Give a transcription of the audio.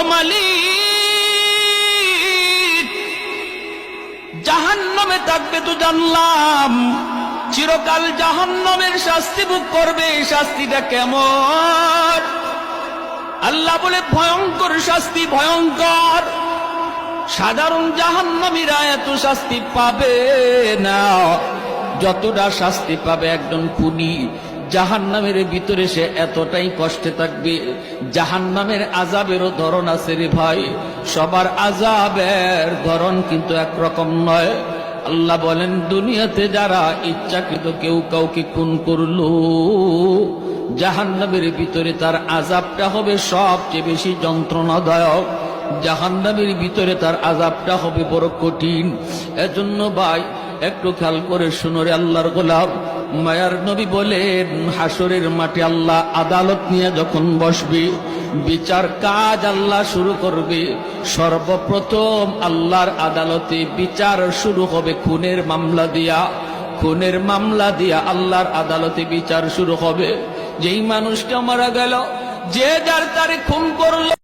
ও মালিক, জাহান্নামে থাকবে তো জানলাম, চিরকাল জাহান্নামের শাস্তি ভোগ করবে। শাস্তিটা কেমন? আল্লাহ বলে ভয়ঙ্কর শাস্তি, ভয়ঙ্কর। সাধারণ জাহান্নামীরা এত শাস্তি পাবে না যতটা শাস্তি পাবে একজন খুনি। জাহান্নামের ভিতরে সে এতটাই কষ্টে থাকবে। জাহান্নামের আযাবেরও ধরন আছে রে ভাই, সবার আযাবের ধরন কিন্তু একরকম নয়। আল্লাহ বলেন, দুনিয়াতে যারা ইচ্ছাকৃত কেউ কাউকে খুন করলো, জাহান্নামের ভিতরে তার আযাবটা হবে সবচেয়ে বেশি যন্ত্রণাদায়ক। জাহান্নামের ভিতরে তার আযাবটা হবে বড় কঠিন। এজন্য ভাই একটু খেয়াল করে শুনো রে আল্লাহর গোলাম, মায়ার নবী বলেন, হাসরের মাঠে আল্লাহ আদালত নিয়ে যখন বসবে, বিচার কাজ আল্লাহ শুরু করবে। সর্বপ্রথম আল্লাহর আদালতে বিচার শুরু হবে খুনের মামলা দিয়া। খুনের মামলা দিয়া আল্লাহর আদালতে বিচার শুরু হবে। যেই মানুষটা মারা গেল, যে যার তারে খুন করলো,